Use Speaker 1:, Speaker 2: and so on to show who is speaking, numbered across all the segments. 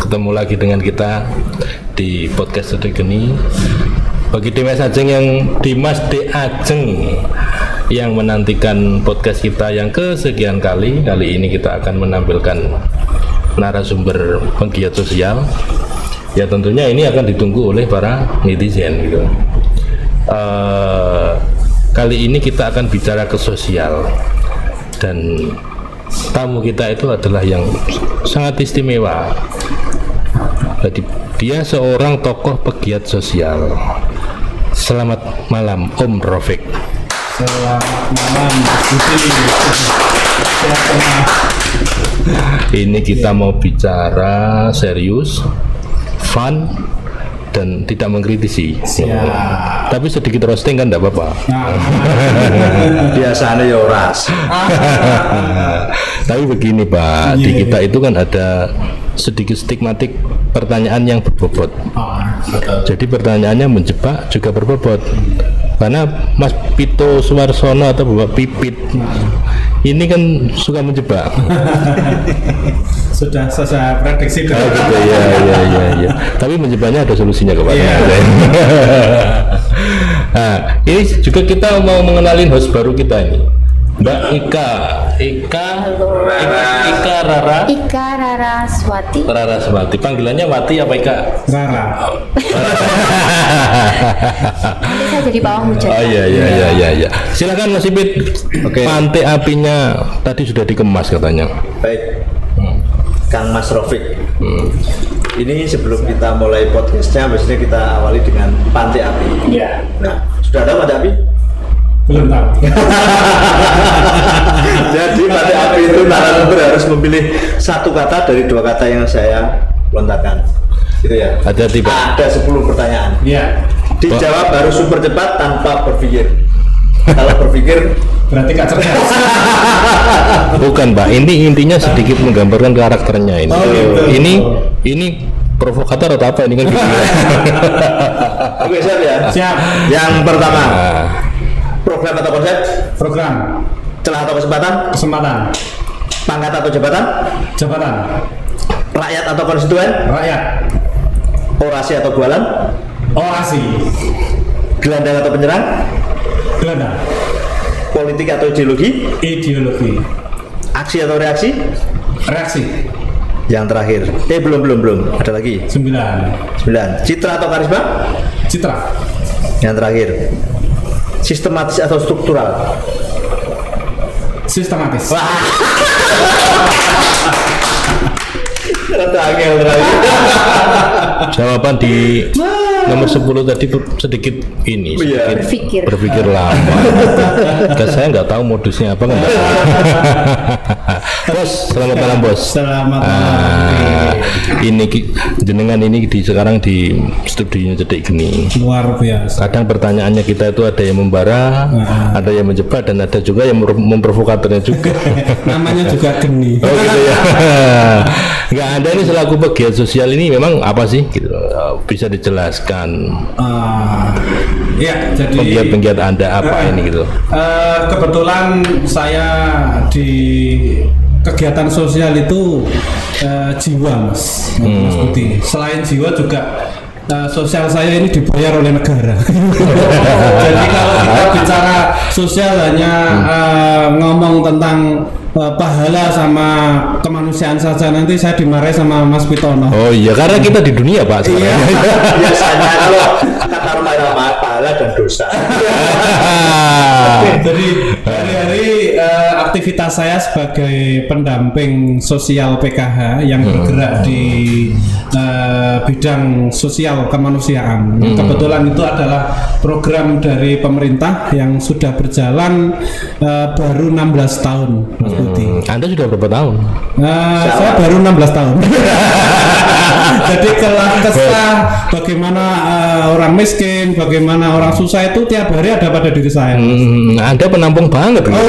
Speaker 1: ketemu lagi dengan kita di podcast Detik Geni. Bagi Dimas Ajeng Dimas D. Ajeng yang menantikan podcast kita yang kesekian kali ini kita akan menampilkan narasumber penggiat sosial. Ya tentunya ini akan ditunggu oleh para netizen gitu. Kali ini kita akan bicara ke sosial, dan tamu kita itu adalah yang sangat istimewa. Jadi dia seorang tokoh pegiat sosial. Selamat malam Om Rafiq.
Speaker 2: Selamat malam Budi.
Speaker 1: Ini kita mau bicara serius, fun, dan tidak mengkritisi. Tapi sedikit roasting kan enggak apa-apa.
Speaker 3: Biasanya ya ras.
Speaker 1: Tapi begini Pak, di kita itu kan ada sedikit stigmatik pertanyaan yang berbobot. Jadi pertanyaannya menjebak juga berbobot. Karena Mas Pito Suwarsono atau Bapak Pipit ini kan suka menjebak.
Speaker 2: Sudah saya prediksi
Speaker 1: gitu. Ya. Tapi menjebaknya ada solusinya kepada saya. Nah, ini juga kita mau mengenalin host baru kita ini, Mbak Ika Rara Swati. Rara Swati. Panggilannya Wati apa Ika?
Speaker 2: Rara.
Speaker 4: Nanti saya jadi pawang hujan.
Speaker 1: Oh iya. Silakan Mas Ipit. Oke. Pantai apinya tadi sudah dikemas katanya.
Speaker 3: Baik. Kang Mas Rafiq. Ini sebelum kita mulai podcastnya, biasanya kita awali dengan pantai api.
Speaker 2: Iya.
Speaker 3: Nah, sudah ada pantai api?
Speaker 2: Belum tahu.
Speaker 3: Jadi pantai api itu narasumber harus memilih satu kata dari dua kata yang saya lontarkan. Gitu ya.
Speaker 1: Ada
Speaker 3: 10 pertanyaan.
Speaker 2: Iya.
Speaker 3: Dijawab harus super cepat tanpa berpikir. Kalau berpikir
Speaker 2: berarti gak cerdas.
Speaker 1: Bukan Pak, ini intinya sedikit menggambarkan karakternya ini.
Speaker 2: Oh, gitu.
Speaker 1: Ini provokator atau apa ini kan?
Speaker 3: Oke, siap ya.
Speaker 2: Siap.
Speaker 3: Yang pertama. Program atau konsep?
Speaker 2: Program.
Speaker 3: Celah atau kesempatan?
Speaker 2: Kesempatan.
Speaker 3: Pangkat atau jabatan?
Speaker 2: Jabatan.
Speaker 3: Rakyat atau konstituen?
Speaker 2: Rakyat.
Speaker 3: Orasi atau jualan?
Speaker 2: Orasi.
Speaker 3: Gelandang atau penyerang?
Speaker 2: Gelandang.
Speaker 3: Politik atau ideologi?
Speaker 2: Ideologi.
Speaker 3: Aksi atau reaksi?
Speaker 2: Reaksi.
Speaker 3: Yang terakhir. Belum. Ada lagi.
Speaker 2: 9.
Speaker 3: Citra atau karisma?
Speaker 2: Citra.
Speaker 3: Yang terakhir. Sistematis atau struktural?
Speaker 2: Sistematis.
Speaker 1: Jawaban di nomor 10 tadi sedikit ini, berpikir lama. Saya nggak tahu modusnya apa kan. Bos, selamat malam Bos.
Speaker 2: Selamat malam.
Speaker 1: Ini jenengan ini sekarang di studio Detik Geni.
Speaker 2: Luar biasa.
Speaker 1: Kadang pertanyaannya kita itu ada yang membara, ada yang menjebak, dan ada juga yang memprovokatornya juga.
Speaker 2: Namanya juga Geni.
Speaker 1: Oh gitu ya. Nggak, Anda ini selaku pegiat sosial ini memang apa sih? Gitu, bisa dijelaskan?
Speaker 2: Ya, jadi
Speaker 1: Penggiat Anda apa ini gitu?
Speaker 2: Kebetulan saya di kegiatan sosial itu jiwa, Mas Budi. Selain jiwa juga sosial saya ini dibayar oleh negara. Jadi kalau kita bicara sosial hanya ngomong tentang pahala sama kemanusiaan saja, nanti saya dimarahi sama Mas Pitono.
Speaker 1: Oh iya, karena kita di dunia Pak.
Speaker 3: Iya. Biasanya kalau kata rumah pahala dan dosa.
Speaker 2: Jadi hari-hari aktivitas saya sebagai pendamping sosial PKH yang bergerak di bidang sosial kemanusiaan. Kebetulan itu adalah program dari pemerintah yang sudah berjalan baru 16 tahun.
Speaker 1: Anda sudah berapa tahun?
Speaker 2: Saya baru 16 tahun. Jadi kesah bagaimana orang miskin, bagaimana orang susah itu tiap hari ada pada diri saya.
Speaker 1: Anda penampung banget.
Speaker 2: Oh,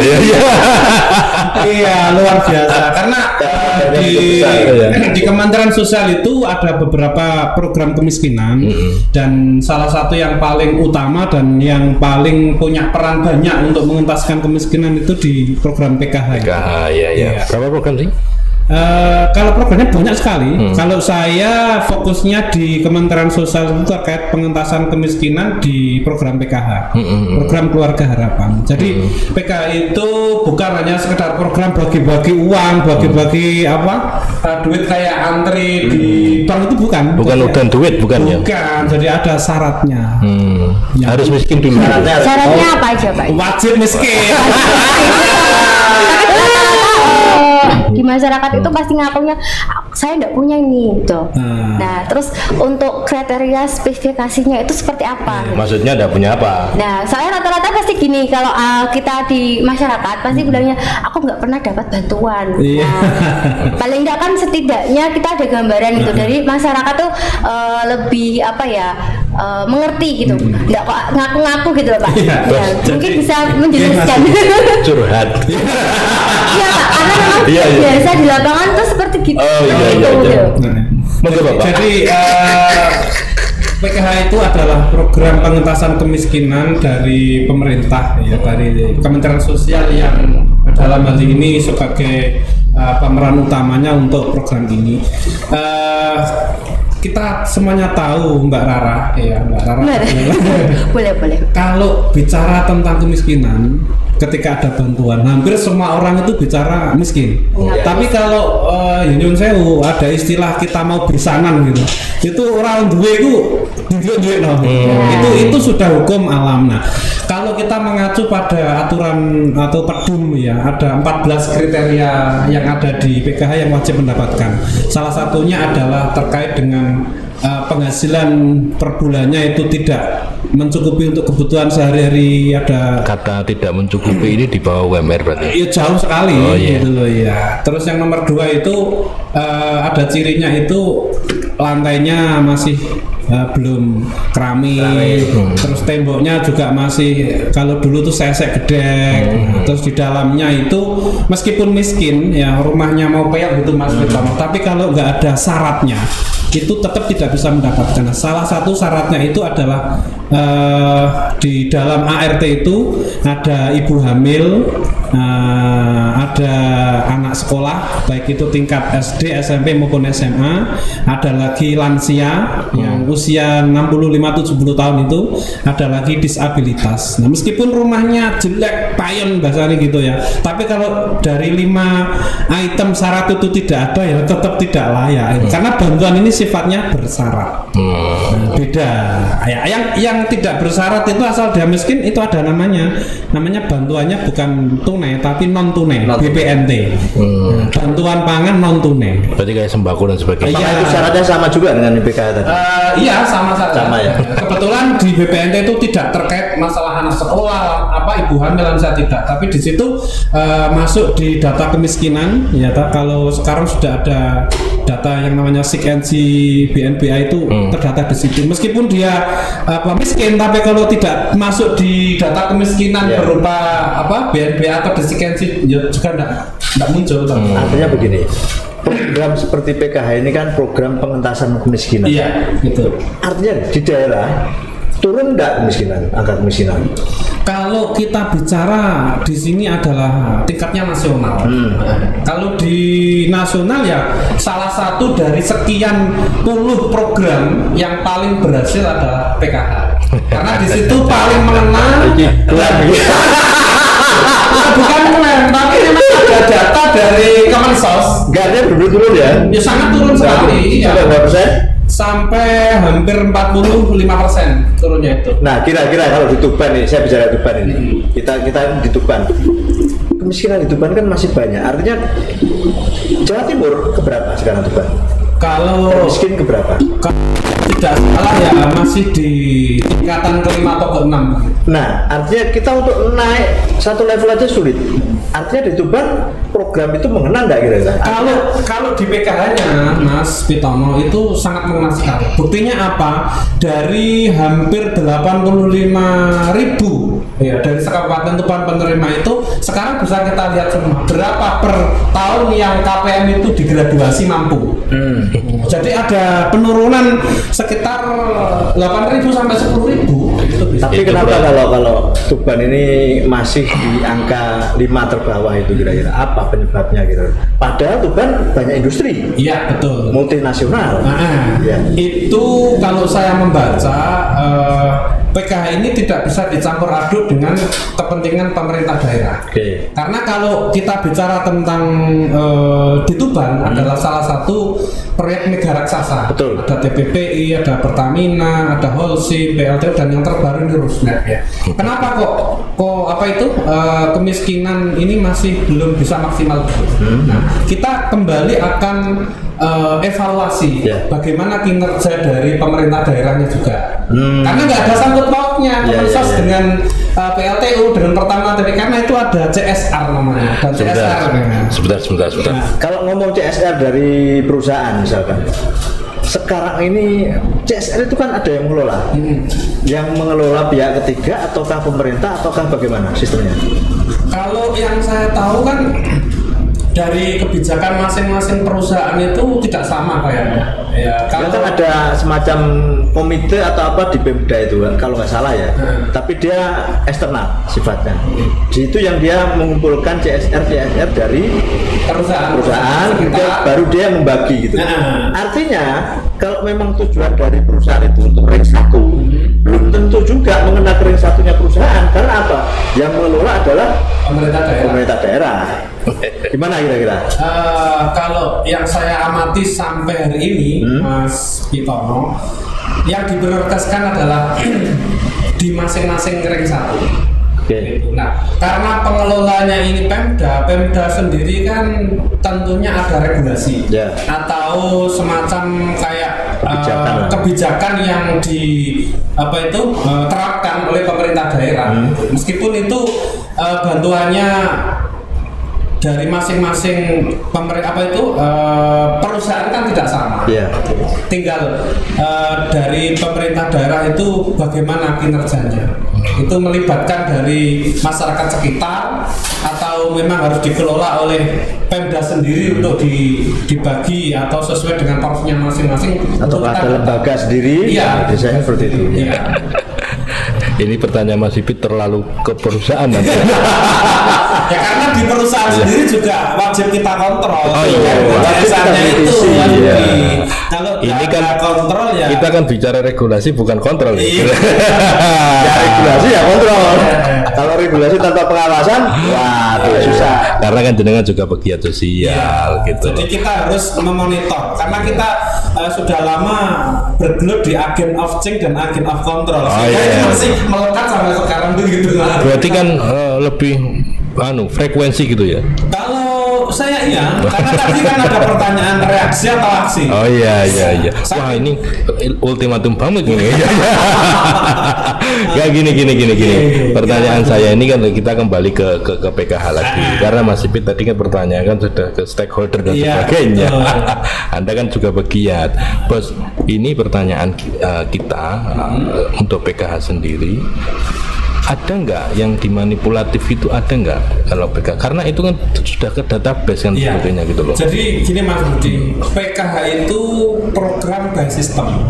Speaker 2: iya, luar biasa. Karena di Kementerian Sosial itu ada beberapa program kemiskinan, dan salah satu yang paling utama dan yang paling punya peran banyak untuk mengentaskan kemiskinan itu di program PKH.
Speaker 1: PKH, ya. Berapa program sih?
Speaker 2: Kalau programnya banyak sekali. Kalau saya fokusnya di Kementerian Sosial itu terkait pengentasan kemiskinan di program PKH, program Keluarga Harapan. Jadi PKH itu bukan hanya sekedar program bagi-bagi uang, bagi-bagi duit kayak antri di bank, itu bukan.
Speaker 1: Bukan udan duit, bukan ya?
Speaker 2: Bukan. Jadi ada syaratnya. Ya.
Speaker 1: Harus miskin dulu.
Speaker 4: Syaratnya apa aja, Pak?
Speaker 2: Wajib miskin.
Speaker 4: Di masyarakat itu pasti ngakunya saya nggak punya ini gitu. Nah, terus untuk kriteria spesifikasinya itu seperti apa?
Speaker 1: Maksudnya nggak punya apa?
Speaker 4: Nah, saya rata-rata pasti gini, kalau kita di masyarakat pasti bilangnya aku nggak pernah dapat bantuan. Nah, paling nggak kan setidaknya kita ada gambaran gitu dari masyarakat tuh lebih mengerti gitu, nggak kok ngaku-ngaku gitu loh Pak. Ya, mungkin bisa menjelaskan.
Speaker 1: Curhat.
Speaker 4: Iya Pak, karena memang biasa di lapangan tuh seperti gitu.
Speaker 2: Jadi PKH itu adalah program pengentasan kemiskinan dari pemerintah, ya, dari Kementerian Sosial yang dalam hal ini sebagai pemeran utamanya untuk program ini. Kita semuanya tahu Mbak Rara, ya Mbak Rara.
Speaker 4: Boleh.
Speaker 2: Kalau bicara tentang kemiskinan, ketika ada bantuan, hampir semua orang itu bicara miskin. Tapi kalau nyun sewu, ada istilah kita mau bersanan gitu. Itu orang duwe itu duwe no. Itu sudah hukum alam. Nah, kalau kita mengacu pada aturan atau pedum ya, ada 14 kriteria yang ada di PKH yang wajib mendapatkan. Salah satunya adalah terkait dengan penghasilan per bulannya itu tidak mencukupi untuk kebutuhan sehari-hari. Ada
Speaker 1: kata tidak mencukupi ini di bawah UMR berarti?
Speaker 2: Iya, jauh sekali gitu loh ya. Terus yang nomor 2 itu ada cirinya itu lantainya masih belum keramik, terus temboknya juga masih, kalau dulu tuh sesek gedek, terus di dalamnya itu meskipun miskin ya, rumahnya mau peyok gitu Mas Witono, tapi kalau nggak ada syaratnya itu tetap tidak bisa mendapatkan. Salah satu syaratnya itu adalah di dalam ART itu ada ibu hamil, ada anak sekolah baik itu tingkat SD, SMP maupun SMA, ada lagi lansia yang usia 65-70 tahun itu, ada lagi disabilitas. Nah, meskipun rumahnya jelek payon bahasanya gitu ya, tapi kalau dari 5 item syarat itu tidak ada ya tetap tidak layak. Karena bantuan ini sifatnya bersyarat. Beda. Ya, yang tidak bersyarat itu asal dia miskin itu ada namanya bantuannya bukan tunai tapi non tunai, BPNT. Bantuan pangan non tunai.
Speaker 1: Berarti kayak sembako dan sebagainya.
Speaker 3: Apakah itu syaratnya sama juga dengan PKH tadi?
Speaker 2: Iya, sama saja.
Speaker 3: Sama ya.
Speaker 2: Kebetulan di BPNT itu tidak terkait masalah anak sekolah, ibu hamil saya tidak. Tapi di situ masuk di data kemiskinan. Ya, kalau sekarang sudah ada data yang namanya SIG-NC BNPA itu terdata di situ. Meskipun dia miskin, tapi kalau tidak masuk di data kemiskinan berupa BNPA atau SIG-NC juga tidak muncul.
Speaker 3: Artinya begini, program seperti PKH ini kan program pengentasan kemiskinan.
Speaker 2: Iya, gitu.
Speaker 3: Artinya di daerah turun enggak kemiskinan, angka kemiskinan?
Speaker 2: Kalau kita bicara di sini adalah tingkatnya nasional. Kalau di nasional ya salah satu dari sekian puluh program yang paling berhasil adalah PKH. Karena di situ paling mengenal. Bukan klaim, tapi memang ada data dari Kemensos.
Speaker 3: Gaknya turun ya?
Speaker 2: Ya sangat turun sekali.
Speaker 3: Sampai berapa persen?
Speaker 2: Sampai hampir 45% turunnya itu.
Speaker 3: Nah, kira-kira kalau di Tuban nih, saya bicara Tuban ini, kita di Tuban, kemiskinan di Tuban kan masih banyak. Artinya Jawa Timur keberapa sekarang Tuban?
Speaker 2: Kalau
Speaker 3: miskin keberapa?
Speaker 2: Tidak salah ya masih di tingkatan ke-5 atau ke-6.
Speaker 3: Nah, artinya kita untuk naik satu level aja sulit. Artinya di Tuban program itu mengena nggak kira-kira?
Speaker 2: Kalau di PKH-nya Mas Pitono itu sangat mengena sekali. Buktinya apa? Dari hampir 85.000 ya dari Kabupaten Tuban penerima itu, sekarang bisa kita lihat semua berapa per tahun yang KPM itu digraduasi mampu. Jadi ada penurunan sekitar 8.000 sampai 10.000.
Speaker 3: Tapi kenapa kalau Tuban ini masih di angka 5 terbawah itu kira-kira apa penyebabnya gitu? Padahal Tuban banyak industri.
Speaker 2: Iya betul.
Speaker 3: Multinasional. Ya.
Speaker 2: Itu kalau saya membaca PKH ini tidak bisa dicampur aduk dengan kepentingan pemerintah daerah.
Speaker 3: Oke.
Speaker 2: Karena kalau kita bicara tentang di Tuban adalah salah satu proyek mega raksasa.
Speaker 3: Betul.
Speaker 2: Ada TPPI, ada Pertamina, ada Holcim, PLTU dan yang terbaru ini Rusnet ya. Kenapa kok apa itu kemiskinan ini masih belum bisa maksimal? Nah, kita kembali akan evaluasi bagaimana kinerja dari pemerintah daerahnya juga. Karena nggak ada sangkut pautnya Kemensos dengan PLTU dengan Pertamina TPI karena itu ada CSR namanya dan CSR.
Speaker 1: Sebentar.
Speaker 3: Nah, kalau ngomong CSR dari perusahaan misalkan, sekarang ini CSR itu kan ada yang mengelola, yang mengelola pihak ketiga ataukah pemerintah ataukah bagaimana sistemnya?
Speaker 2: Kalau yang saya tahu kan dari kebijakan masing-masing perusahaan itu tidak sama kayaknya. Ya,
Speaker 3: Kalau kan ada semacam komite atau apa di Pemda itu kan, kalau nggak salah ya. Tapi dia eksternal sifatnya. Di itu yang dia mengumpulkan CSR dari perusahaan, kemudian baru dia membagi gitu. Artinya kalau memang tujuan dari perusahaan itu untuk ring 1, belum tentu juga mengenai ring 1-nya perusahaan. Karena apa? Yang mengelola adalah pemerintah daerah. Gimana kira-kira?
Speaker 2: Kalau yang saya amati sampai hari ini, Mas Pitono, yang diprioritaskan adalah di masing-masing ring 1. Nah, karena pengelolanya ini Pemda sendiri kan tentunya ada regulasi atau semacam kayak kebijakan yang terapkan oleh pemerintah daerah. Meskipun itu bantuannya dari masing-masing perusahaan kan tidak sama. Tinggal dari pemerintah daerah itu bagaimana kinerjanya. Itu melibatkan dari masyarakat sekitar atau memang harus dikelola oleh Pemda sendiri untuk dibagi atau sesuai dengan porsinya masing-masing.
Speaker 3: Atau ada lembaga sendiri? Biasanya seperti itu.
Speaker 1: Ini pertanyaan Mas Ipit terlalu ke perusahaan nanti.
Speaker 2: Ya karena di perusahaan sendiri juga wajib kita kontrol. Kalau
Speaker 1: ini kan
Speaker 2: kontrol ya.
Speaker 1: Kita kan bicara regulasi bukan kontrol.
Speaker 3: Ya regulasi ya kontrol. Kalau regulasi tanpa pengawasan, wah susah.
Speaker 1: Karena kan jenengan juga pegiat sosial gitu.
Speaker 2: Jadi kita harus memonitor karena kita sudah lama bergelut di agen of change dan agen of control. Masih melekat sampai sekarang begitu.
Speaker 1: Berarti kan lebih frekuensi gitu ya.
Speaker 2: Kalau saya iya, karena tadi kan ada pertanyaan reaksi atau aksi.
Speaker 1: Oh iya. Wah ini ultimatum banget nih. Gak gini. Pertanyaan saya ini kan kita kembali ke PKH lagi. Karena Mas Ipit tadi kan pertanyaan kan sudah ke stakeholder dan sebagainya. Anda kan juga pegiat. Bos, ini pertanyaan kita untuk PKH sendiri. Ada nggak yang dimanipulatif itu, ada nggak kalau PKH? Karena itu kan sudah ke database kan sebetulnya gitu loh.
Speaker 2: Jadi gini Mas Budi, PKH itu program by system.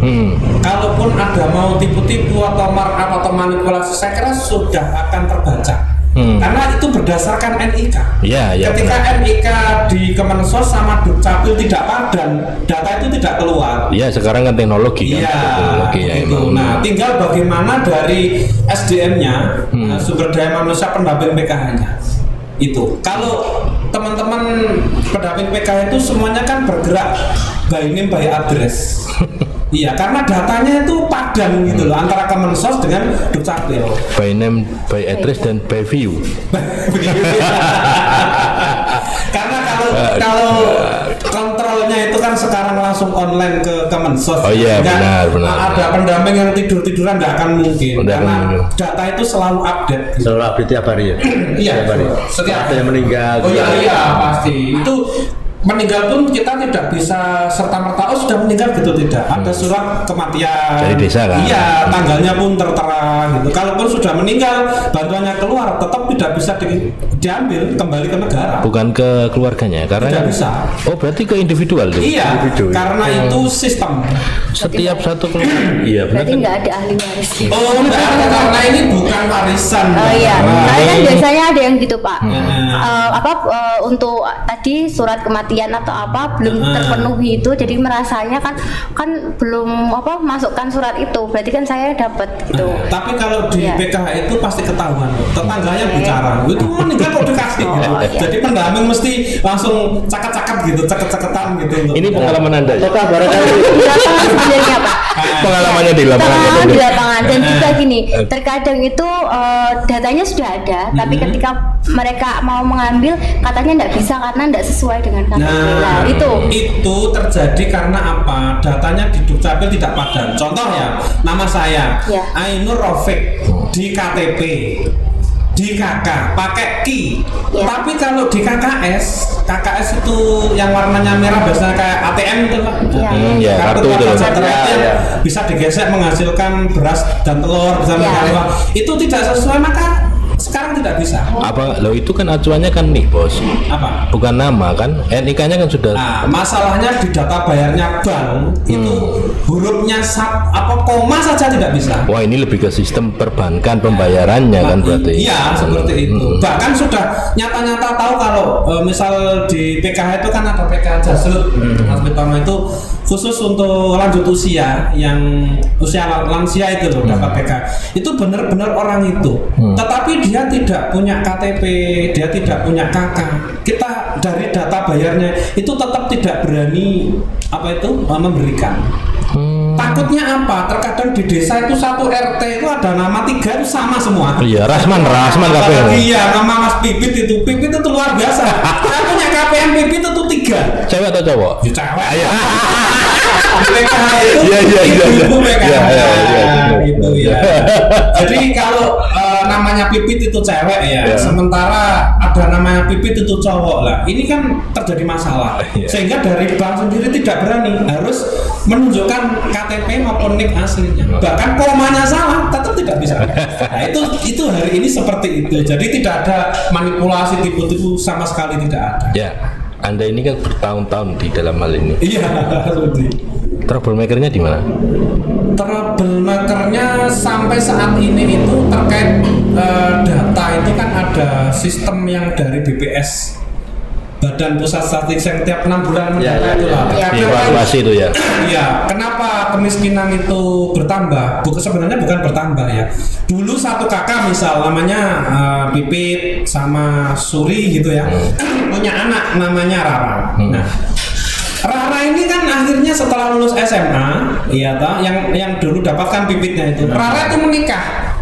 Speaker 2: Kalaupun ada mau tipu-tipu atau markup atau manipulasi, saya kira sudah akan terbaca. Karena itu berdasarkan NIK. Ketika NIK di Kemensos sama Dukcapil tidak padan, data itu tidak keluar.
Speaker 1: Sekarang kan teknologi
Speaker 2: kan. Nah, tinggal bagaimana dari SDM-nya, sumber daya manusia pendamping PKH-nya. Itu. Kalau teman-teman pendamping PKH itu semuanya kan bergerak by name by address. Iya, karena datanya itu padan gitu loh antara Kemensos dengan Dukcapil.
Speaker 1: By name, by address dan by view.
Speaker 2: Karena kalau kontrolnya itu kan sekarang langsung online ke Kemensos.
Speaker 3: Benar.
Speaker 2: Ada pendamping yang tidur-tiduran nggak akan mungkin. Karena data itu selalu update.
Speaker 3: Selalu update tiap hari ya.
Speaker 2: Iya.
Speaker 3: Setiap hari. Ada yang meninggal.
Speaker 2: Iya pasti. Itu meninggal pun kita tidak bisa serta-merta sudah meninggal gitu, tidak. Ada surat kematian
Speaker 1: dari desa kan?
Speaker 2: Iya, tanggalnya pun tertera gitu. Kalaupun sudah meninggal, bantuannya keluar, tetap tidak bisa diambil kembali ke negara.
Speaker 1: Bukan ke keluarganya, karena
Speaker 2: Tidak bisa.
Speaker 1: Oh, berarti ke individual tuh.
Speaker 2: Iya, karena itu sistem.
Speaker 1: Setiap satu keluarga. Iya, benar
Speaker 4: Berarti
Speaker 1: kan?
Speaker 4: nggak ada ahli waris.
Speaker 2: Oh enggak, karena ini bukan warisan.
Speaker 4: Oh iya, soalnya kan biasanya ada yang gitu Pak. Untuk tadi surat kematian atau apa belum terpenuhi itu, jadi merasanya kan belum masukkan surat itu, berarti kan saya dapat gitu.
Speaker 2: Tapi kalau di
Speaker 4: Iya.
Speaker 2: PKH itu pasti ketahuan, tetangganya bicara, itu meninggal kok dikasih gitu.
Speaker 4: iya.
Speaker 2: Jadi pendamping mesti langsung cakap-cakap gitu, ceket-ceketan gitu.
Speaker 1: Ini pengalaman Anda ya?
Speaker 3: Apakah barangkali
Speaker 4: Di lapangan sebenarnya Pak.
Speaker 1: Pengalamannya di lapangan.
Speaker 4: Pengalaman di lapangan, dan juga gini, terkadang itu datanya sudah ada, tapi ketika mereka mau mengambil katanya nggak bisa karena nggak sesuai dengan KTP. Nah,
Speaker 2: itu terjadi karena apa? Datanya di Dukcapil tidak padan. Contoh ya, nama saya
Speaker 4: Ya.
Speaker 2: Ainur Rafiq di KTP, di KK pakai KI.
Speaker 4: Ya.
Speaker 2: Tapi kalau di KKS itu yang warnanya merah biasanya kayak ATM itu Pak.
Speaker 4: Ya.
Speaker 1: Ya, kartu itu.
Speaker 2: keluarga sejahtera
Speaker 3: Ya,
Speaker 2: yang
Speaker 3: ya.
Speaker 2: bisa digesek menghasilkan beras dan telur bisa
Speaker 4: Ya.
Speaker 2: menghasilkan. Itu tidak sesuai, maka sekarang tidak bisa.
Speaker 1: Apa lo itu kan acuannya kan nih bos,
Speaker 2: Apa?
Speaker 1: bukan nama kan? NIK-nya kan sudah.
Speaker 2: Nah, masalahnya di data bayarnya bank itu hurufnya koma saja tidak bisa.
Speaker 1: Wah, ini lebih ke sistem perbankan pembayarannya kan berarti.
Speaker 2: Iya, seperti itu. Bahkan sudah nyata-nyata tahu kalau misal di PKH itu kan ada PKH Jasrut. Mas Bitono itu khusus untuk lanjut usia, yang usia lansia itu loh dapat PKH. Itu benar-benar orang itu. Tetapi dia tidak punya KTP, dia tidak punya KK. Kita dari data bayarnya itu tetap tidak berani memberikan. Takutnya apa? Terkadang di desa itu satu RT itu ada nama 3 itu sama semua.
Speaker 1: Iya, Rasman kabeh.
Speaker 2: Iya, nama Mas Pipit itu luar biasa. Saya punya KPM Pipit itu 3.
Speaker 1: Cewek atau cowok?
Speaker 2: Ya cewek. PKH itu
Speaker 1: Iya.
Speaker 2: ibu PKH.
Speaker 1: Iya.
Speaker 2: Gitu ya. Jadi kalau namanya Pipit itu cewek ya,
Speaker 1: Iya.
Speaker 2: sementara ada namanya Pipit itu cowok lah. Ini kan terjadi masalah.
Speaker 1: Iya.
Speaker 2: Sehingga dari bank sendiri tidak berani, harus menunjukkan KTP maupun NIK aslinya. Bahkan komanya salah, tetap tidak bisa. Nah, itu hari ini seperti itu. Jadi tidak ada manipulasi tipu-tipu sama sekali, tidak ada.
Speaker 1: Ya, Anda ini kan bertahun-tahun di dalam hal ini.
Speaker 2: Iya, seperti
Speaker 1: Troublemakernya di mana?
Speaker 2: troublemakernya sampai saat ini itu terkait data itu kan ada sistem yang dari BPS, Badan Pusat Statistik, yang tiap 6 bulan mendata itu lah.
Speaker 4: Ya.
Speaker 2: Karena
Speaker 1: Evaluasi itu ya.
Speaker 2: Iya, kenapa kemiskinan itu bertambah? Sebenarnya bukan bertambah ya. Dulu satu kakak misal namanya Pipit sama Suri gitu ya, punya anak namanya Rara. Nah, Rara ini kan akhirnya setelah lulus SMA, iya toh, yang dulu dapatkan Pipitnya itu, Rara itu menikah.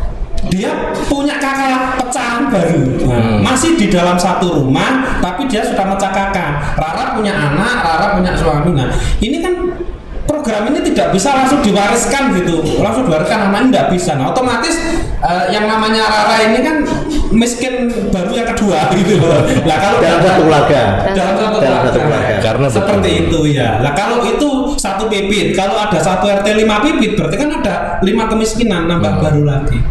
Speaker 2: Dia punya kakak pecahan baru. Nah, masih di dalam satu rumah, tapi dia sudah mecah kakak. Rara punya anak, Rara punya suami. Nah, ini kan program ini tidak bisa langsung diwariskan gitu, langsung diwariskan anaknya tidak bisa. Nah, otomatis yang namanya Rara ini kan miskin baru yang kedua gitu. Nah, kalau
Speaker 3: dalam satu keluarga.
Speaker 2: dalam satu keluarga.
Speaker 1: Karena
Speaker 2: Seperti
Speaker 1: betul.
Speaker 2: itu ya. Nah, kalau itu satu Pipit, kalau ada satu RT 5 Pipit, berarti kan ada 5 kemiskinan nambah baru lagi.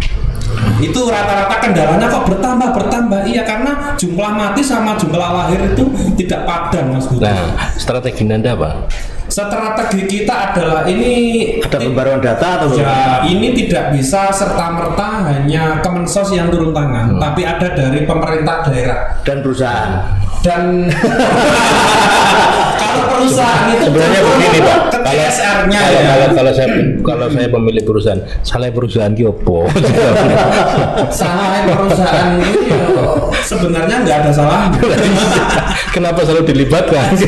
Speaker 2: Itu rata-rata kendalanya kok bertambah. Iya, karena jumlah mati sama jumlah lahir itu tidak padan, Mas Budi.
Speaker 1: Nah, strategi Anda apa?
Speaker 2: Strategi kita adalah ini
Speaker 3: Ada pembaruan data atau
Speaker 2: ya, ini tidak bisa serta-merta hanya Kemensos yang turun tangan, tapi ada dari pemerintah daerah
Speaker 3: dan perusahaan.
Speaker 2: dan kalau perusahaan itu
Speaker 1: Sebenarnya begini Pak,
Speaker 2: ke CSR-nya
Speaker 1: kalau,
Speaker 2: ya.
Speaker 1: kalau saya pemilik perusahaan, salah perusahaan ki opo?
Speaker 2: Salah perusahaan ini sebenarnya nggak ada salah.
Speaker 1: Kenapa selalu dilibatkan?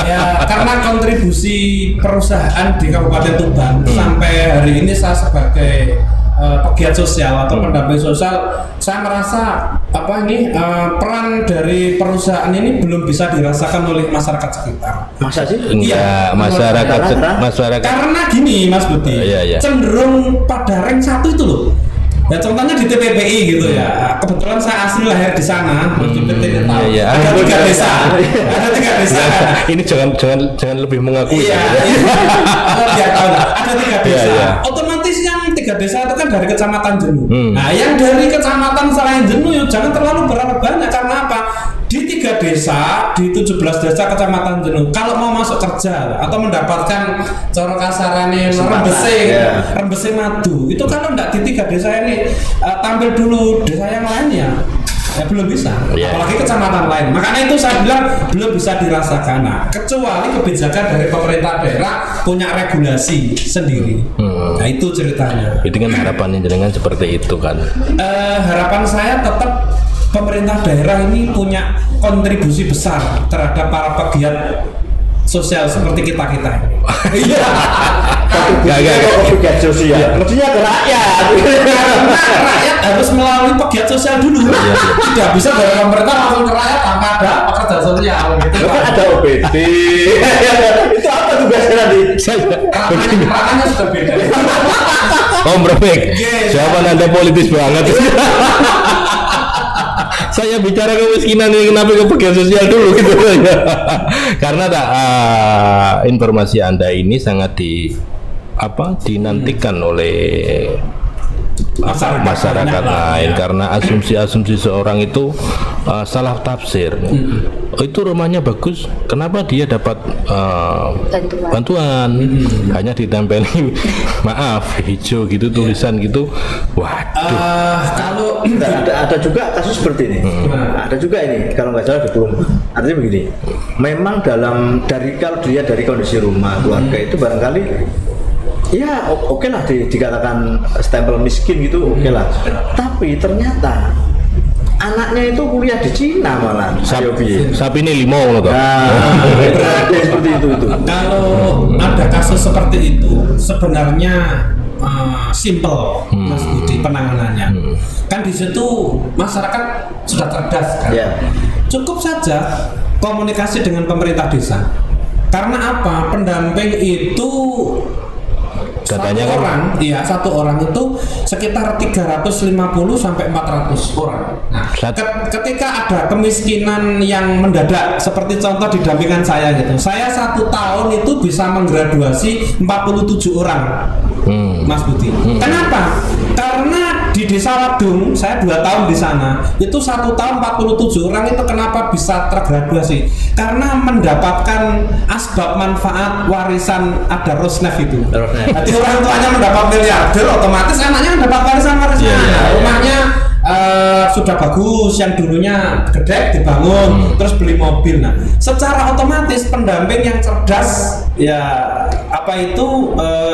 Speaker 2: Ya, karena kontribusi perusahaan di Kabupaten Tuban sampai hari ini saya sebagai pegiat sosial atau pendamping sosial, saya merasa peran dari perusahaan ini belum bisa dirasakan oleh masyarakat sekitar.
Speaker 3: Masa sih?
Speaker 1: Enggak, masyarakat
Speaker 2: Karena gini Mas Budi,
Speaker 1: Iya.
Speaker 2: cenderung pada rank 1 itu loh. Ya contohnya di TPPI gitu ya. Kebetulan saya asli lahir di sana. Di PT tahu.
Speaker 1: Iya.
Speaker 2: Ada 3 desa. Ada 3 desa.
Speaker 1: Ini jangan lebih mengakui.
Speaker 2: Iya. Biar tahu lah. Ada 3 desa.
Speaker 1: Iya.
Speaker 2: Otomatis yang 3 desa itu kan dari kecamatan Jenuh. Nah, yang dari kecamatan selain Jenuh ya jangan terlalu berapa banyak karena apa? Di 3 desa, di 17 desa kecamatan Jenuh, kalau mau masuk kerja atau mendapatkan cara kasarannya rembese madu, itu kalau enggak di 3 desa ini tampil dulu desa yang lainnya, ya belum bisa. Apalagi kecamatan lain. Makanya itu saya bilang belum bisa dirasakan. Nah, kecuali kebijakan dari pemerintah daerah punya regulasi sendiri. Nah, itu ceritanya.
Speaker 1: Itu kan harapannya jenengan seperti itu kan.
Speaker 2: Harapan saya tetap pemerintah daerah ini punya kontribusi besar terhadap para pegiat sosial seperti kita ini. Iya.
Speaker 3: Pegiat sosial. Maksudnya ke rakyat.
Speaker 2: Karena rakyat harus melalui pegiat sosial dulu. Tidak bisa dari pemerintah langsung ke rakyat tanpa ada pekerja sosial. Gitu
Speaker 3: kan ada OPD. Itu apa tugasnya nanti?
Speaker 2: Ranahnya sudah beda.
Speaker 1: Om Robek, jawaban Anda politis banget. Saya bicara kemiskinan ini kenapa ke pegiat sosial dulu gitu karena informasi Anda ini sangat dinantikan oleh masyarakat lain karena asumsi seorang itu salah tafsir. Itu rumahnya bagus, kenapa dia dapat bantuan? Hanya ditempeli maaf hijau gitu tulisan gitu. Waduh.
Speaker 3: Kalau ada juga kasus seperti ini. Ada juga ini kalau nggak salah di Purung. Artinya begini, memang kalau dia dari kondisi rumah keluarga itu barangkali ya oke lah dikatakan stempel miskin gitu oke lah, tapi ternyata anaknya itu kuliah di Cina malah.
Speaker 1: Sapi ini limau loh.
Speaker 2: Berarti seperti itu. Kalau ada kasus seperti itu sebenarnya simple Mas Budi penanganannya. Kan di situ masyarakat sudah cerdas kan. Cukup saja komunikasi dengan pemerintah desa. Karena apa? Pendamping itu satu orang itu sekitar 350 sampai 400 orang. Nah, ketika ada kemiskinan yang mendadak seperti contoh di dampingan saya gitu. Saya 1 tahun itu bisa menggraduasi 47 orang. Mas Budi. Kenapa? Karena di Desa Wadung, saya 2 tahun di sana, itu 1 tahun 47 orang itu kenapa bisa tergraduasi? Karena mendapatkan asbab manfaat warisan ada Rosneft itu. Jadi orang tuanya mendapat miliarder, otomatis anaknya mendapat warisan. Rumahnya sudah bagus, yang dulunya gede dibangun, terus beli mobil. Nah, secara otomatis pendamping yang cerdas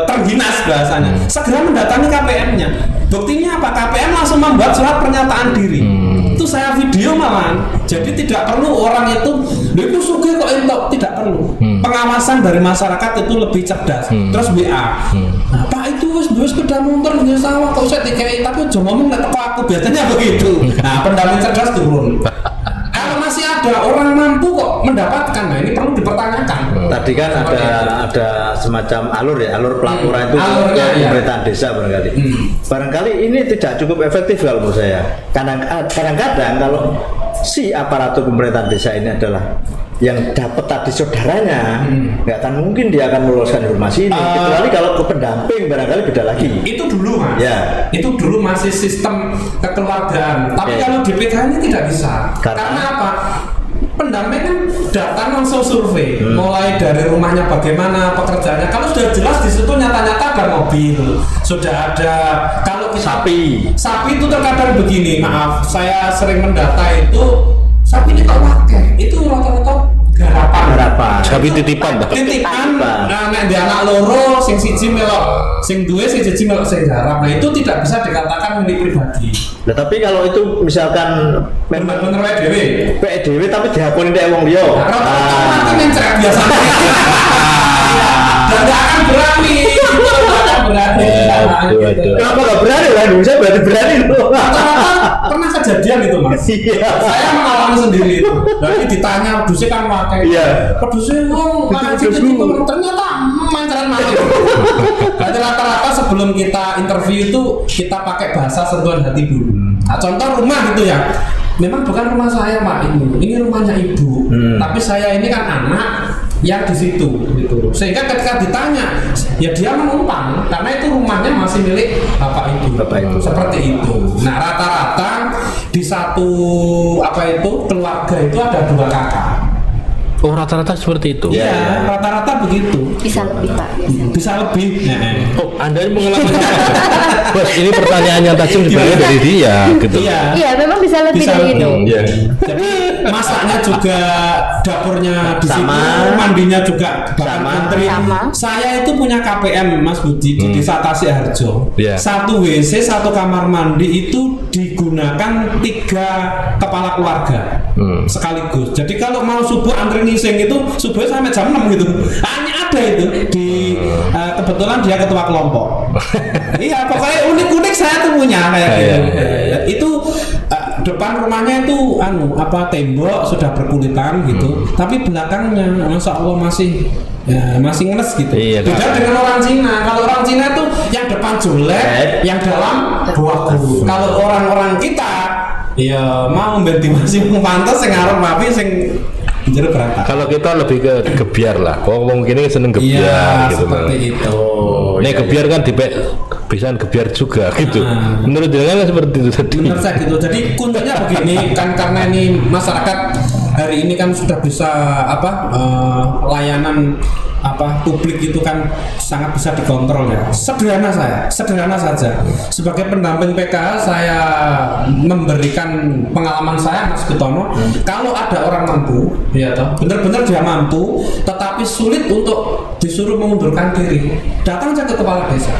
Speaker 2: terginas bahasanya, segera mendatangi KPM-nya. Buktinya apa? KPM langsung membuat surat pernyataan diri. Itu saya video malahan. Jadi tidak perlu orang itu sugih kok entok, tidak perlu. Pengawasan dari masyarakat itu lebih cerdas. Terus WA. Nah, Pak itu wis sepeda motor di sawah kok saya dikai, tapi aja ngomong nek teko aku, biasanya begitu. Nah, pendamping cerdas turun. Kalau masih ada orang mampu kok mendapatkan, nah ini perlu dipertanyakan.
Speaker 3: Tadi kan ada semacam alur pelaporan itu ke pemerintahan desa barangkali. Barangkali ini tidak cukup efektif kalau menurut saya. Kadang-kadang kalau si aparatur pemerintahan desa ini adalah yang dapat tadi saudaranya, nggak akan mungkin dia akan meloloskan informasi ini. Kecuali kalau ke pendamping barangkali beda lagi.
Speaker 2: Itu dulu Mas. Itu dulu masih sistem kekeluargaan. Tapi kalau di PK ini tidak bisa. Karena apa? Pendamping kan datang langsung survei, mulai dari rumahnya bagaimana, pekerjaannya. Kalau sudah jelas di situ nyata-nyata ada mobil, sudah ada. Kalau sapi itu terkadang begini, maaf, saya sering mendata itu sapi ini kok pakai, itu rata-rata garapan.
Speaker 1: Sapi titipan.
Speaker 2: Nah, di anak loro, sing siji melok, sing duwe sing siji melok sing garap. Nah, itu tidak bisa dikatakan milik pribadi.
Speaker 3: Nah, tapi kalau itu misalkan
Speaker 2: bener-bener PDW
Speaker 3: tapi dihakuni ndek wong liya.
Speaker 2: Rata-rata mencret biasanya. Dan nggak akan berani.
Speaker 3: Kenapa nggak berani lah? Saya berarti berani loh.
Speaker 2: Pernah kejadian itu Mas. Saya mengalami sendiri itu. Jadi ditanya, pedusnya kan pakai. Pedusnya ternyata mencret mati. Berarti rata-rata sebelum kita interview itu kita pakai bahasa sentuhan hati dulu. Nah, contoh rumah gitu ya. Memang bukan rumah saya Pak ini rumahnya ibu. Tapi saya ini kan anak yang di situ gitu. Sehingga ketika ditanya, ya dia menumpang karena itu rumahnya masih milik bapak ibu. Seperti itu. Nah, rata-rata di satu keluarga itu ada 2 kakak.
Speaker 1: Oh, rata-rata seperti itu.
Speaker 2: Iya, rata-rata begitu.
Speaker 4: Bisa lebih Pak.
Speaker 2: Bisa lebih.
Speaker 1: Oh, Anda ini pengalaman. Bos, ini pertanyaannya tajam sebenarnya dari dia gitu.
Speaker 2: Iya,
Speaker 4: memang bisa lebih
Speaker 2: Bisa
Speaker 4: dari itu.
Speaker 1: Iya.
Speaker 2: Jadi masaknya juga, dapurnya di situ, mandinya juga bahkan antri. Saya itu punya KPM Mas Budi di Desa Tasik-Harjo.
Speaker 1: Yeah.
Speaker 2: 1 WC, 1 kamar mandi itu digunakan 3 kepala keluarga sekaligus. Jadi kalau mau subuh antri ngising itu subuh sampai jam 6 gitu. Hanya ada itu di kebetulan dia ketua kelompok. Iya, pokoknya unik-unik saya tuh punya kayak gitu. Itu depan rumahnya itu tembok sudah berkulitan gitu. Tapi belakangnya Masya Allah masih ngenes gitu.
Speaker 1: Iya,
Speaker 2: beda dengan orang Cina. Kalau orang Cina tuh yang depan jelek, yang dalam bagus. Kalau orang-orang kita ya mau ventilasi pantas sing arep api sing jero berantakan.
Speaker 1: Kalau kita lebih ke gebiar lah. Wong gini seneng gebiar
Speaker 2: Iya,
Speaker 1: gitu
Speaker 2: seperti itu.
Speaker 1: Nih gebiar kan bisa gebiar juga gitu. Menurut dia kan seperti itu tadi.
Speaker 2: Benar saya gitu. Jadi kuncinya begini kan, karena ini masyarakat hari ini kan sudah bisa layanan publik itu kan sangat bisa dikontrol ya. Sederhana saja. Sebagai pendamping PKH saya memberikan pengalaman saya Mas Kutono. Kalau ada orang mampu, ya toh, benar-benar dia mampu, tetapi sulit untuk disuruh mengundurkan diri, datang saja ke kepala desa.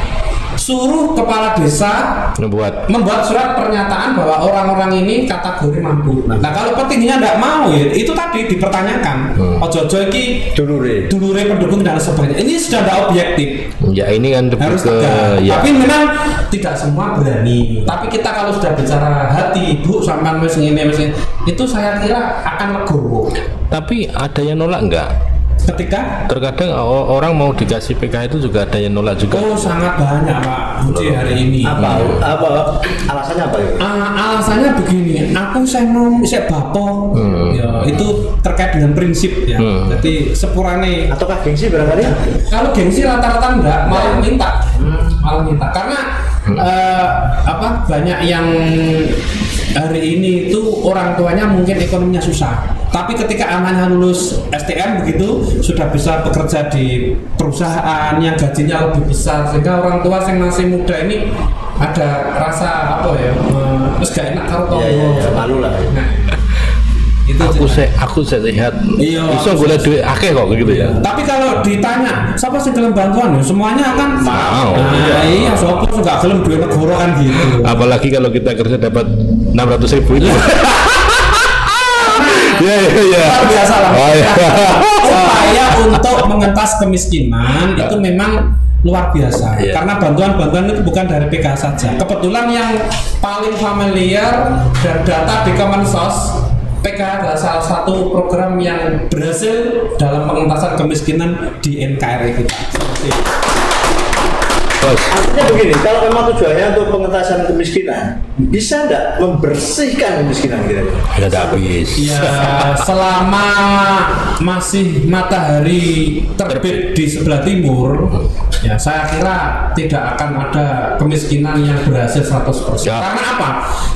Speaker 2: Suruh kepala desa membuat surat pernyataan bahwa orang-orang ini kategori mampu. Nah, kalau petingginya tidak mau ya, itu tadi dipertanyakan. Ojo-ojo iki dulure pendukung dan sebagainya. Ini sudah tidak objektif.
Speaker 1: Ya ini kan
Speaker 2: harus tegak. Ya. Tapi memang tidak semua berani. Tapi kita kalau sudah bicara hati, Bu, sampai itu saya kira akan legowo.
Speaker 1: Tapi ada yang nolak enggak?
Speaker 2: Ketika
Speaker 1: terkadang orang mau dikasih PK itu juga ada yang nolak juga.
Speaker 2: Oh, sangat banyak Pak Budi hari ini.
Speaker 3: Apa alasannya apa ya?
Speaker 2: Alasannya begini, aku saya bapo. Ya, itu terkait dengan prinsip ya. Jadi sepurane
Speaker 3: ataukah gengsi barangkali?
Speaker 2: Kalau gengsi rata-rata enggak, malah minta. Karena banyak yang hari ini itu orang tuanya mungkin ekonominya susah. Tapi ketika anaknya lulus STM begitu sudah bisa bekerja di perusahaan yang gajinya lebih besar, sehingga orang tua yang masih muda ini ada rasa terus gak enak kalau
Speaker 3: malu lah.
Speaker 2: Nah, itu
Speaker 1: aku sehat.
Speaker 2: Iya.
Speaker 1: Bisa boleh duit akeh kok gitu ya.
Speaker 2: Tapi kalau ditanya siapa sih gelem bantuan, semuanya akan
Speaker 1: mau.
Speaker 2: Iya, sopo juga gelem duit negara kan gitu.
Speaker 1: Apalagi kalau kita kerja dapat 600.000 itu. Iya.
Speaker 2: Luar biasa lah. Upaya untuk mengentas kemiskinan itu memang luar biasa. Karena bantuan-bantuan itu bukan dari PKH saja. Kebetulan yang paling familiar dan data di Kemensos, PKH adalah salah satu program yang berhasil dalam pengentasan kemiskinan di NKRI kita. Seperti itu.
Speaker 3: Artinya begini, kalau memang tujuannya untuk pengentasan kemiskinan, bisa enggak membersihkan kemiskinan gitu?
Speaker 1: Ya habis.
Speaker 2: Ya, selama masih matahari terbit di sebelah timur, ya saya kira tidak akan ada kemiskinan yang berhasil 100%. Karena apa?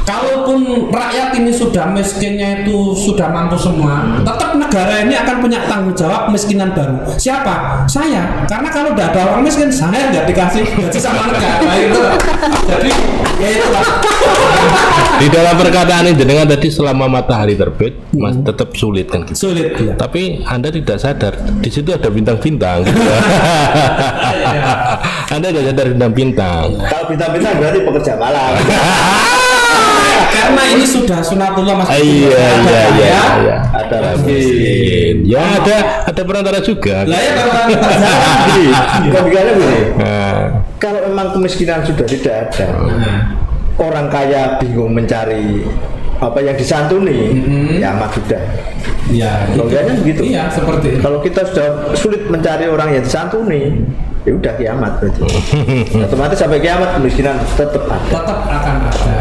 Speaker 2: Kalaupun rakyat ini sudah miskinnya itu sudah mampu semua, tetap negara ini akan punya tanggung jawab kemiskinan baru. Siapa? Saya. Karena kalau tidak ada orang miskin, saya nggak dikasih gaji sama negara itu. Jadi ya itu lah.
Speaker 1: Di dalam perkataan ini dengan tadi selama matahari terbit masih tetap sulit kan gitu.
Speaker 2: Sulit ya.
Speaker 1: Tapi Anda tidak sadar di situ ada bintang-bintang gitu. Anda tidak sadar bintang-bintang.
Speaker 3: Kalau bintang-bintang berarti pekerja malam.
Speaker 2: Karena ini sudah sunatullah Mas.
Speaker 1: Iya.
Speaker 3: Ada
Speaker 1: mungkin. Ya ada perantara juga.
Speaker 2: Lah ya perantara.
Speaker 3: Logikanya begini. Kalau memang kemiskinan sudah tidak ada, orang kaya bingung mencari apa yang disantuni, ya amat sudah.
Speaker 2: Ya,
Speaker 3: logikanya begitu.
Speaker 2: Iya, seperti itu.
Speaker 3: Kalau kita sudah sulit mencari orang yang disantuni, ya udah kiamat berarti. Otomatis sampai kiamat kemiskinan tetap ada.
Speaker 2: Tetap akan ada.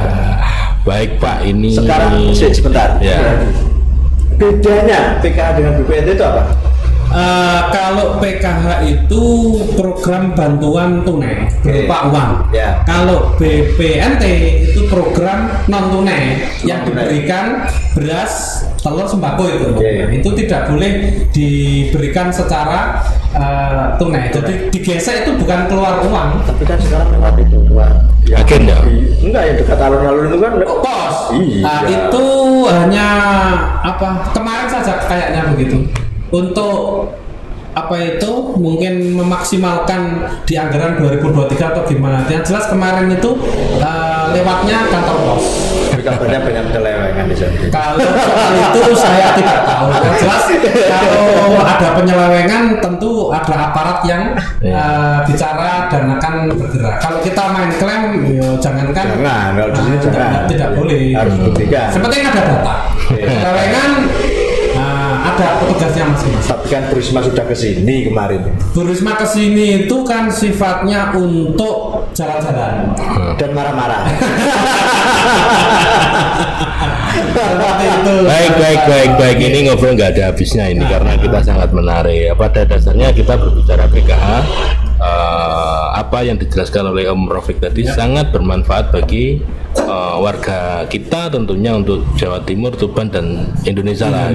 Speaker 1: Baik Pak, ini
Speaker 3: Sekarang sebentar.
Speaker 1: Ya.
Speaker 3: Bedanya PKH dengan BPNT itu apa?
Speaker 2: Kalau PKH itu program bantuan tunai berupa uang.
Speaker 3: Ya.
Speaker 2: Kalau BPNT itu program non tunai yang diberikan beras, telur, sembako itu.
Speaker 3: Ya.
Speaker 2: Itu tidak boleh diberikan secara tunai. Jadi digesek itu bukan keluar uang.
Speaker 3: Tapi kan sekarang lewat itu keluar.
Speaker 1: Yakin ya?
Speaker 3: Enggak, yang dekat alun-alun itu kan
Speaker 2: Pos.
Speaker 3: Iya.
Speaker 2: Nah, itu hanya apa? Kemarin saja kayaknya begitu. Untuk apa itu mungkin memaksimalkan di anggaran 2023 atau gimana? Yang jelas kemarin itu lewatnya kantor pos.
Speaker 3: kabarnya banyak penyelewengan di sana.
Speaker 2: Kalau soal itu saya tidak tahu. Yang jelas kalau ada penyelewengan tentu ada aparat yang bicara dan akan bergerak. Kalau kita main klaim, jangankan.
Speaker 3: Jangan, kalau di sini jangan.
Speaker 2: Tidak boleh.
Speaker 3: Harus buktikan.
Speaker 2: Seperti ada data. Penyelewengan ada petugasnya masing-masing.
Speaker 3: Tapi kan Bu Risma sudah ke sini kemarin.
Speaker 2: Bu Risma ke sini itu kan sifatnya untuk jalan-jalan
Speaker 3: Dan marah-marah.
Speaker 1: Baik. Ini ngobrol nggak ada habisnya ini karena kita sangat menarik. Pada dasarnya kita berbicara PKH. Apa yang dijelaskan oleh Om Rafiq tadi sangat bermanfaat bagi warga kita, tentunya untuk Jawa Timur, Tuban dan Indonesia lah.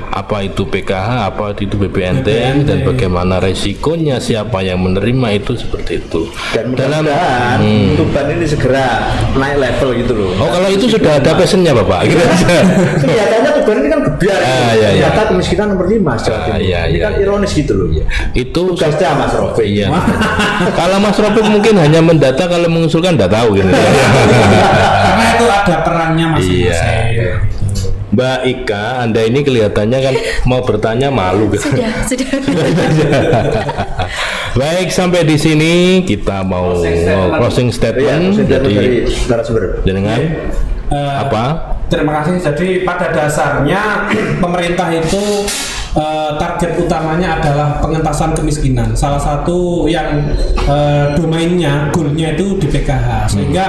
Speaker 1: Apa itu PKH, apa itu BPNT, dan bagaimana resikonya, siapa yang menerima, itu seperti itu.
Speaker 3: Dan mudah-mudahan Tuban ini segera naik level gitu loh.
Speaker 1: Oh, kalau itu sudah ada passionnya Bapak.
Speaker 3: Kelihatannya Tuban ini kan gebiar. Ternyata kemiskinan nomor 5 Jawa Timur. Ini kan ironis gitu loh.
Speaker 1: Itu
Speaker 3: tugasnya Mas Rafiq.
Speaker 1: Iya. Kalau Mas Rafiq mungkin hanya mendata, kalau mengusulkan tidak tahu gitu.
Speaker 2: Karena itu ada perannya masing-masing.
Speaker 1: Iya. Mbak Ika, Anda ini kelihatannya kan mau bertanya malu gitu.
Speaker 4: Sudah.
Speaker 1: Baik, sampai di sini kita mau closing statement.
Speaker 3: Dari narasumber.
Speaker 1: Dengan apa?
Speaker 2: Terima kasih. Jadi pada dasarnya pemerintah itu target utamanya adalah pengentasan kemiskinan. Salah satu yang domainnya, goalnya itu di PKH. Sehingga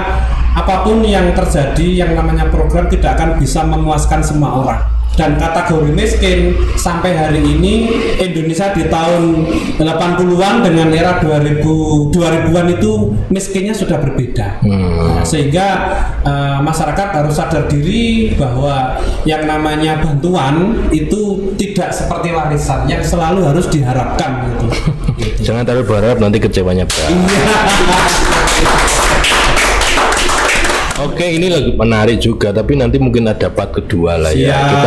Speaker 2: apapun yang terjadi, yang namanya program tidak akan bisa memuaskan semua orang. Dan kategori miskin sampai hari ini Indonesia di tahun 80-an dengan era 2000-an itu miskinnya sudah berbeda. Nah, sehingga masyarakat harus sadar diri bahwa yang namanya bantuan itu tidak seperti warisan yang selalu harus diharapkan gitu.
Speaker 1: Jangan terlalu berharap, nanti kecewanya berat. Oke, ini lagi menarik juga, tapi nanti mungkin ada part kedua lah ya.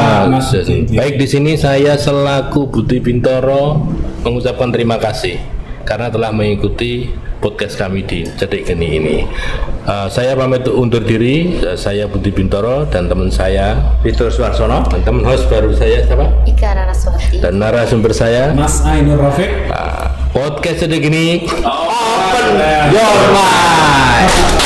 Speaker 1: Baik, di sini saya selaku Budi Bintoro mengucapkan terima kasih karena telah mengikuti podcast kami di Cedik Geni ini. Saya pamit undur diri. Saya Budi Bintoro dan teman saya
Speaker 3: Victor Suarsono,
Speaker 1: dan teman host baru saya siapa?
Speaker 4: Ika Raraswati.
Speaker 1: Dan narasumber saya
Speaker 2: Mas Ainur Rafiq.
Speaker 1: Podcast Cedik Geni.
Speaker 3: Open your mind.